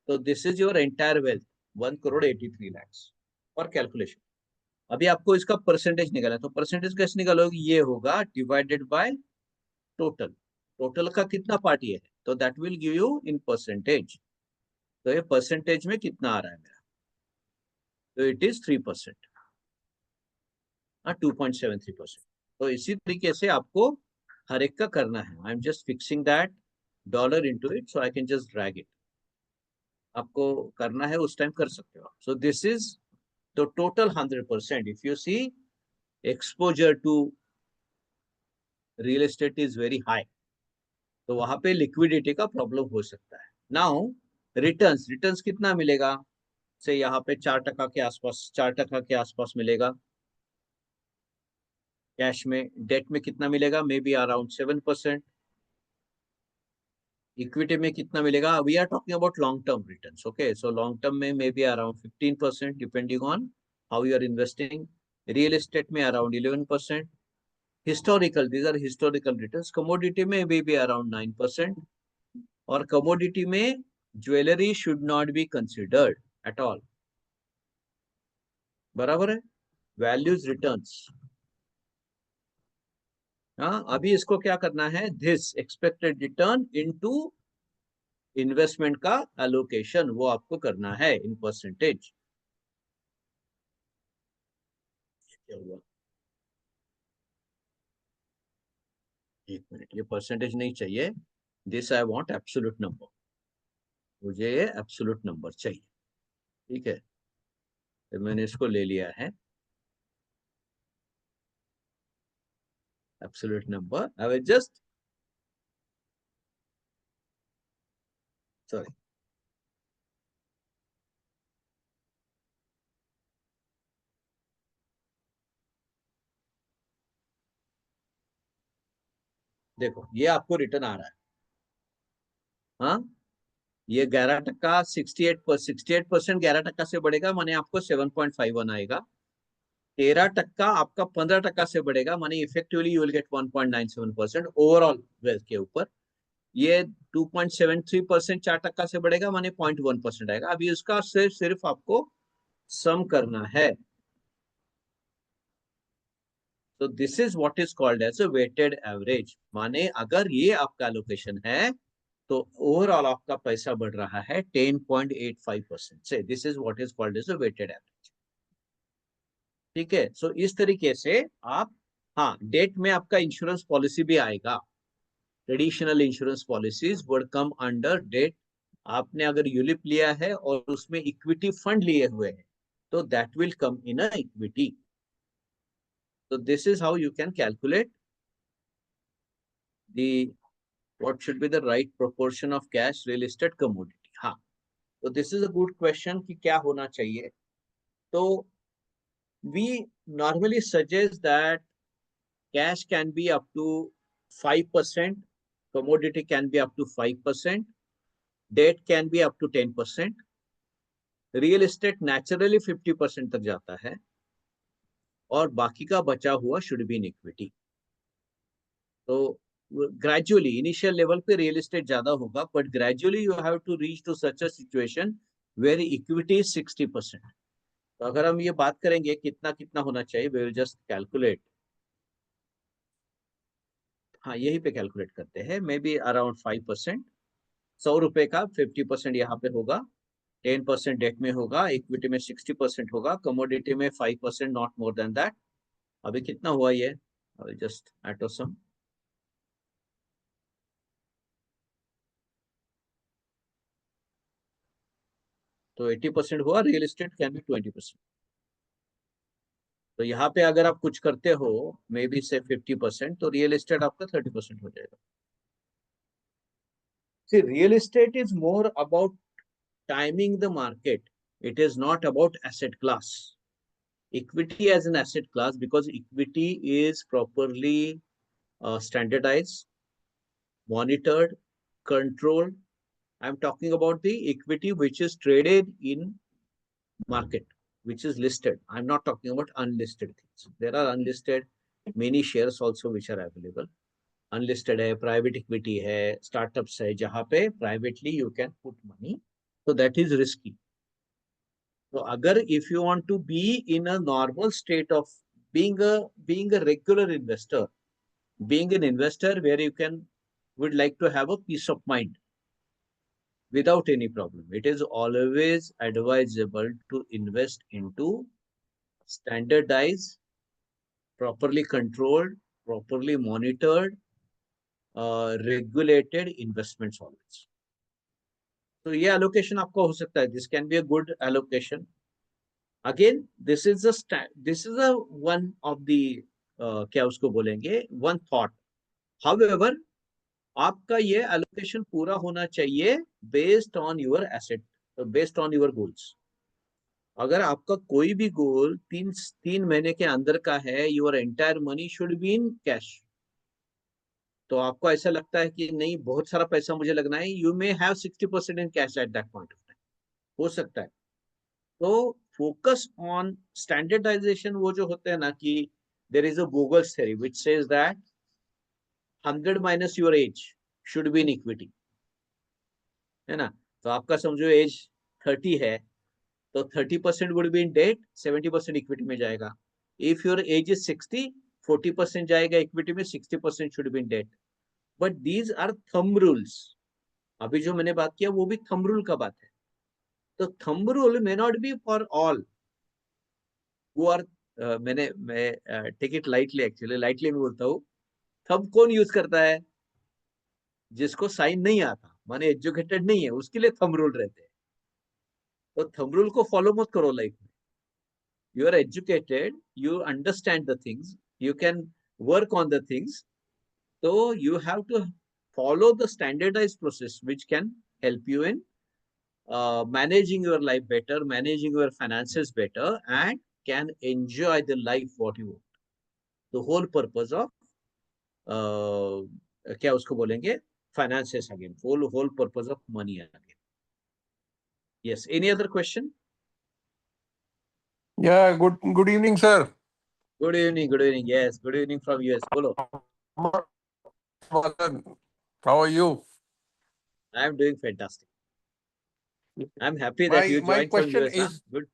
तो this is your entire wealth 1 crore 83 lakhs for calculation. अभी आपको इसका परसेंटेज निकालना है. तो परसेंटेज कैसे निकालोगे? ये होगा डिवाइडेड बाय टोटल. टोटल का कितना पार्ट ये है, तो that will give you in percentage. तो ये परसेंटेज में कितना आ रहा है मेरा? तो इट इज 3%. हाँ 2.73%. तो इसी तरीके से आपको हर एक का करना है. I am just fixing that dollar into it so I can just drag it. आपको करना है उस टाइम कर सकते हो। So this is the total 100%। If you see exposure to real estate is very high, तो वहां पे लिक्विडिटी का प्रॉब्लम हो सकता है। नाउ रिटर्न्स, रिटर्न्स कितना मिलेगा, से यहाँ पे 4% के आसपास, 4% के आसपास मिलेगा कैश में। डेट में कितना मिलेगा, मे बी अराउंड 7%। इक्विटी में कितना मिलेगा, we are talking about long term returns, okay. So long term में maybe around 15% depending on how you are investing. Real estate में around 11%। Historical, these are historical returns. Commodity में maybe around 9%। और commodity में jewellery should not be considered at all, बराबर है। Values returns, हाँ, अभी इसको क्या करना है, this expected return into investment का एलोकेशन, वो आपको करना है इन परसेंटेज। क्या हुआ, एक मिनट, ये परसेंटेज नहीं चाहिए, this I want absolute number, मुझे ये एब्सोल्यूट नंबर चाहिए, ठीक है। तो मैंने इसको ले लिया है absolute number. I will just, sorry, देखो ये आपको रिटर्न आ रहा है, हाँ, ये 11%, 68%, 11% से बढ़ेगा माने आपको 7.51 आएगा। 13% आपका 15% से बढ़ेगा माने effectively you will get 1.97% overall wealth के ऊपर। ये 2.73% 4% से बढ़ेगा माने 0.1% आएगा। अभी उसका सिर्फ आपको सम करना है। तो this is what is called as a weighted average, माने अगर ये आपका लोकेशन है तो ओवरऑल आपका पैसा बढ़ रहा है 10.85% से। This is what is called as a weighted average, ठीक है। सो इस तरीके से आप, हाँ, डेट में आपका इंश्योरेंस पॉलिसी भी आएगा। Traditional insurance policies would come under debt. आपने अगर यूलिप लिया है और उसमें इक्विटी फंड लिए हुए हैं तो that will come in a equity. So this is how you can calculate the what should be the right proportion of cash, real estate, commodity. हाँ, तो this is a good question कि क्या होना चाहिए। तो we normally suggest that cash can be up to 5%, commodity can be up to 5%, debt can be up to 10%, real estate naturally 50% तक जाता है, और बाकी का बचा हुआ should be in equity। तो ग्रेजुअली इनिशियल लेवल पे रियल एस्टेट ज्यादा होगा, but gradually you have to reach to such a situation where equity is 60%। तो अगर हम ये बात करेंगे कितना कितना होना चाहिए, वी विल जस्ट कैलकुलेट। हाँ, यही पे कैलकुलेट करते हैं, मे बी अराउंड 5%। 100 रुपए का 50% यहाँ पे होगा, 10% डेट में होगा, इक्विटी में 60% होगा, कमोडिटी में 5%, नॉट मोर देन दैट। अभी कितना हुआ ये, जस्ट एटो सम। तो 80% हुआ, रियल एस्टेट कैन बी 20%। तो यहाँ पे अगर आप कुछ करते हो मे बी से 50%, तो रियल एस्टेट आपका 30% हो जाएगा। See, real estate is more about timing the market. It is not about asset class. Equity as an asset class, because equity is properly standardized, monitored, controlled. I'm talking about the equity which is traded in market, which is listed. I'm not talking about unlisted things. There are unlisted many shares also which are available. Unlisted है, private equity है, startups है, जहां पे privately you can put money, तो that is risky. तो अगर if you want to be in a normal state of being a regular investor, being an investor where you can would like to have a peace of mind without any problem, it is always advisable to invest into standardized, properly controlled, properly monitored, regulated investments always. तो ये allocation आपका हो सकता है. This can be a good allocation. Again, this is a one of the क्या उसको बोलेंगे, one thought. However, आपका ये allocation पूरा होना चाहिए based on your asset, based on your goals. अगर आपका कोई भी गोल तीन महीने के अंदर का है, your entire money should be in cash. तो आपको ऐसा लगता है कि नहीं बहुत सारा पैसा मुझे लगना है, you may have 60% in cash at that point of time. हो सकता है. तो फोकस ऑन स्टैंडर्डाइजेशन. वो जो होते हैं ना कि there is a bogus theory which says that 100 minus your age should be in equity, है ना. तो आपका समझो एज 30 है, तो 30% would be in debt, 70% equity में जाएगा. इफ योर एज इज 60, 40% जाएगा इक्विटी में, 60% should be in debt. But these are thumb rules. अभी जो मैंने बात किया वो भी थंब रूल का बात है. तो thumb rule may not be for all who are, मैं take it lightly, actually lightly मैं बोलता हूँ. थंब कौन यूज करता है? जिसको साइन नहीं आता, माने एजुकेटेड नहीं है, उसके लिए थंब रूल रहते हैं. तो थंब रूल को फॉलो मत करो लाइफ में. You are educated, you understand the things, you can work on the things. So you have to follow the standardized process which can help you in managing your life better, managing your finances better, and can enjoy the life what you want. The whole purpose of क्या उसको बोलेंगे, finances again, whole purpose of money again. Yes. Any other question? Yeah, good evening, sir. Good evening. Good evening. Yes. Good evening from US. Bolo. How are you? I am doing fantastic. I'm happy that My you my joined from question US, huh? is, Good.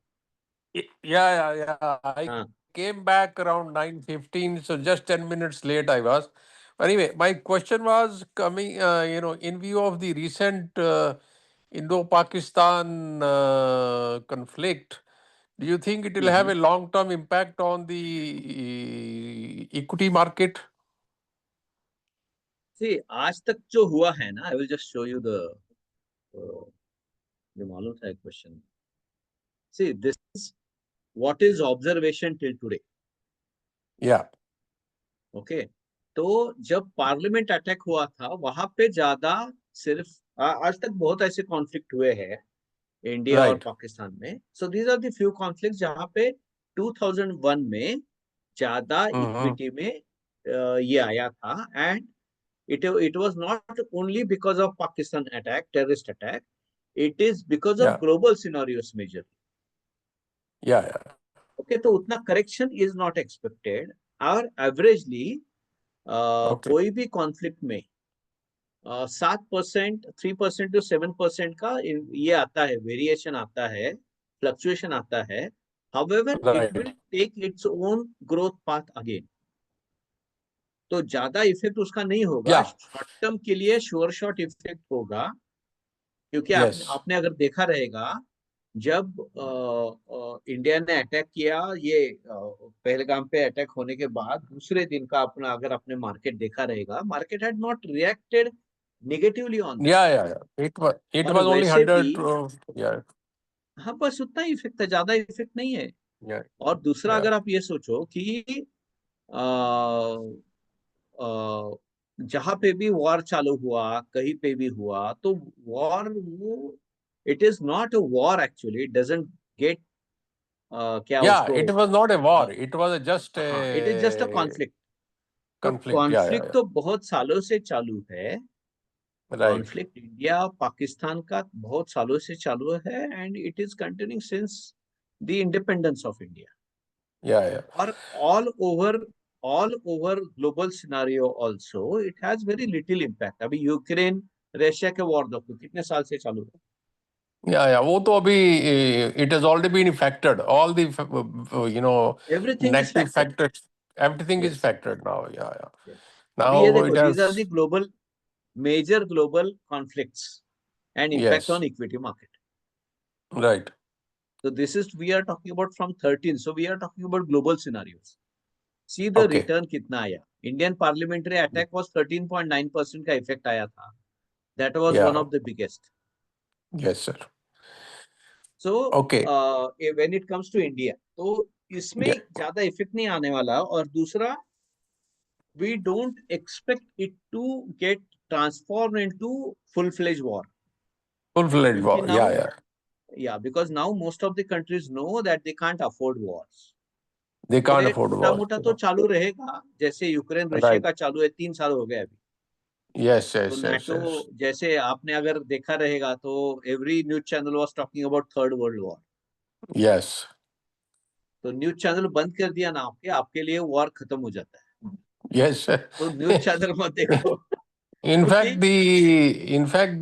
yeah. I Uh, came back around 9:15, so just 10 minutes late I was. Anyway, my question was coming, in view of the recent Indo-Pakistan conflict, do you think it will have a long-term impact on the equity market? See, आज तक जो हुआ है ना, I will just show you the जो मालूम था एक question. See, this is what is observation till today. Yeah, Okay. तो जब पार्लियामेंट अटैक हुआ था वहां पे ज्यादा सिर्फ आज तक बहुत ऐसे कॉन्फ्लिक्ट हुए हैं इंडिया और right. पाकिस्तान में. So these are the few conflict जहां पे 2001 में ज्यादा Mm-hmm. इक्विटी में ये आया था. And it was not only because of Pakistan attack, terrorist attack. It is because of Yeah, global scenarios majorly. yeah. Okay, तो उतना correction is not expected. और averagely Okay. कोई भी conflict में 7%, 3% to 7% का ये आता है, वेरिएशन आता है, फ्लक्चुएशन आता है. However, it will Right. take its own growth path again. तो ज्यादा इफेक्ट उसका नहीं होगा. Yeah. शॉर्ट टर्म के लिए श्योर शॉर्ट इफेक्ट होगा. क्योंकि आपने Yes. आपने अगर देखा रहेगा, जब इंडिया ने अटैक किया, ये पहलगाम पे अटैक होने के बाद दूसरे दिन का अपना अगर आपने मार्केट देखा रहेगा, market had not reacted negatively on that. Yeah. It और was only वैसे भी 100. Yeah. हाँ, बस उतना ही इफेक्ट था, ज्यादा इफेक्ट नहीं है. Yeah. और दूसरा Yeah. अगर आप ये सोचो कि जहां पे भी वॉर चालू हुआ, कहीं पे भी हुआ, तो वॉर वो it is not a war actually. It doesn't get क्या Yeah. उसको It was not a uh, war. It was just हाँ, it is just a a conflict. तो conflict. Conflict Yeah. तो बहुत सालों से चालू है. Right. कॉन्फ्लिक्ट इंडिया पाकिस्तान का बहुत सालों से चालू है. And it is continuing since the independence of India. Yeah. और all over global scenario also it has very little impact. अभी यूक्रेन रशिया के वॉर देखो कितने साल से चालू है. Yeah. वो तो अभी it has already been factored. All the Everything is negative factored. factors, everything is Yes, factored now. Yeah. yes. अभी ये Now it देखो, these are the has, global major global conflicts and impact on yes. equity market. Right. So this is we are talking about from 13. So we are talking about global scenarios. See the Okay. return कितना आया. Indian parliamentary attack was 13.9% का effect आया था. That was one Yeah. of the biggest. Yes, sir. So Okay. when it comes to India, तो इसमें Yeah. ज्यादा effect नहीं आने वाला, और दूसरा, we don't expect it to get transformed into full-fledged war. Full-fledged क्योंकि war. now, Yeah. yeah, because now most of the countries know that they can't afford wars. They can't बोले afford छोटा war. मोटा तो चालू रहेगा, जैसे Ukraine Russia Right. का चालू है, 3 साल हो गए अभी। Yes, तो yes, yes, नाटो, yes. जैसे आपने अगर देखा रहेगा, तो every news channel was talking about third world war. Yes. तो न्यूज चैनल बंद कर दिया ना आपके लिए वॉर खत्म हो जाता है। Yes, sir. तो न्यूज चैनल मत देखो। In क्योंकि fact,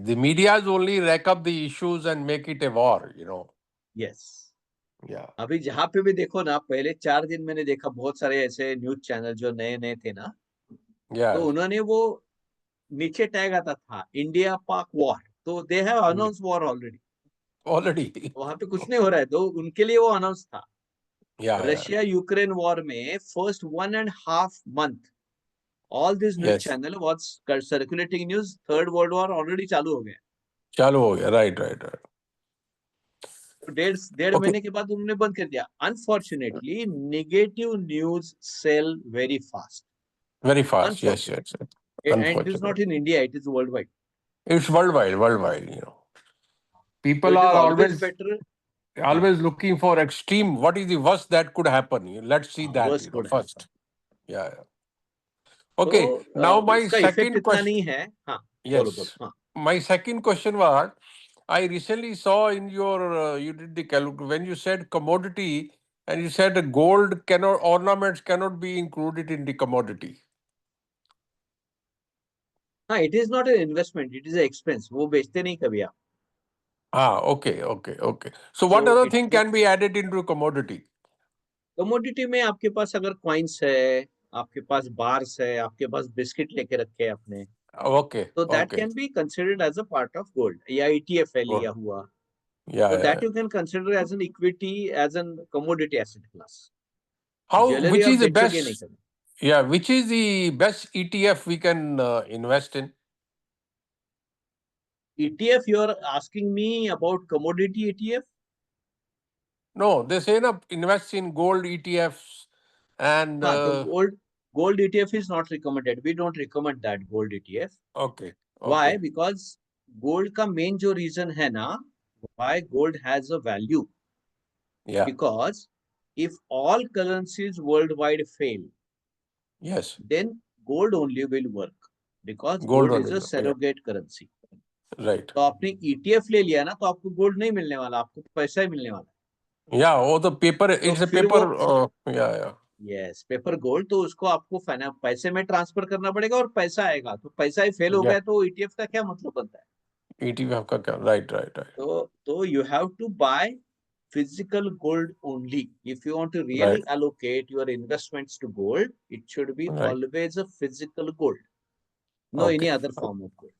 the medias only rack up the issues and make it a war, yes, Yeah. अभी जहाँ पे भी देखो ना, पहले 4 दिन मैंने देखा बहुत सारे ऐसे न्यूज चैनल जो नए नए थे ना, तो Yeah. उन्होंने वो नीचे टैग आता था इंडिया पाक वॉर, तो they have announce war already. Already. वहां पे कुछ नहीं हो रहा है, तो उनके लिए वो अनाउंस था। Yeah. रशिया यूक्रेन वॉर में first 1.5 month all these news Yes. channel was circulating news, third world war already चालू हो गया। चालू हो गया. Right, right, right. तो डेढ़ Okay. महीने के बाद उन्होंने बंद कर दिया। Unfortunately negative news sell very fast, Very fast. Yes, unfortunately, yes, yes. and it is not Unfortunate. in India, it is worldwide. It's worldwide. So People it is are always always better. always looking for extreme. What is the worst that could happen? Let's see that, Worst could happen. first. Yeah. Okay. तो Now my उसका effect second इतना question. नहीं है। हाँ, बोलो Yes. हाँ। My second question was, I recently saw in your, you did the when you said commodity, and you said the gold ornaments cannot be included in the commodity. हाँ, it is not an investment, it is an expense, वो बेचते नहीं कभी आप। Okay. So what So other it's thing not, can be added into commodity? Commodity में आपके पास अगर coins है, आपके पास बार्स है, आपके पास बिस्किट लेके रखे हैं आपने, Okay. तो that Okay. Can be considered as a part of gold, या ईटीएफ है लिया Good. हुआ, Yeah. तो Yeah. That you can consider as an equity, as an commodity asset class. Jewellery Which आप is the बेचोगे नहीं best? कभी। Yeah. Which is the best ETF we can invest in? ETF, you are asking me about commodity ETF? No, they say na invest in gold ETFs and हाँ, तो gold ETF is not recommended. We don't recommend that gold ETF. okay. Why? Okay. Because gold का main जो reason है ना, why gold has a value, Yeah. because if all currencies worldwide fail, Yes. then gold only will work, because Gold gold on is a it. Yeah. surrogate currency. Right. तो आपने ETF ले लिया ना, तो आपको gold नहीं मिलने वाला, आपको पैसा ही मिलने वाला। Yeah. Oh, the paper. तो It's a फिर वो, paper. Yeah. Yes, paper gold, तो उसको आपको पैसे में ट्रांसफर करना पड़ेगा और पैसा आएगा, तो पैसा ही फेल हो Yeah. गया तो ETF का क्या मतलब बनता है? ETF का क्या? Right. तो you have to buy physical gold only. If you want to Right. really allocate your investments to gold, it should be Right. always a physical gold, no any Okay. other form of gold.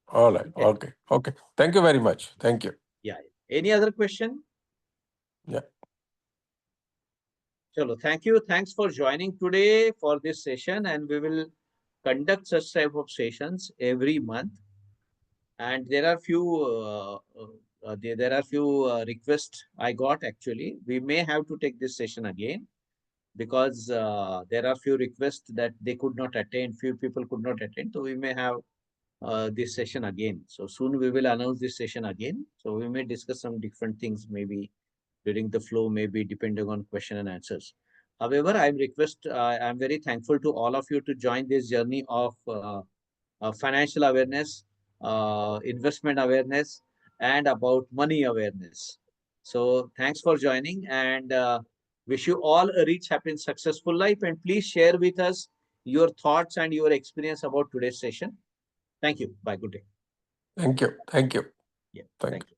All right. Okay. Okay. Thank you very much. Thank you. Yeah. Any other question? Yeah. Chalo, thank you. Thanks for joining today for this session, and we will conduct such type of sessions every month. And there are few requests I got actually. We may have to take this session again, because there are few requests that they could not attend, few people could not attend. So we may have this session again. So soon we will announce this session again. So we may discuss some different things, maybe during the flow, maybe depending on question and answers. However, I'm very thankful to all of you to join this journey of financial awareness, investment awareness, and about money awareness. So thanks for joining, and wish you all a rich, happy, and successful life. And please share with us your thoughts and your experience about today's session. Thank you. Bye. Good day. Thank you. Yeah. Thank you. You.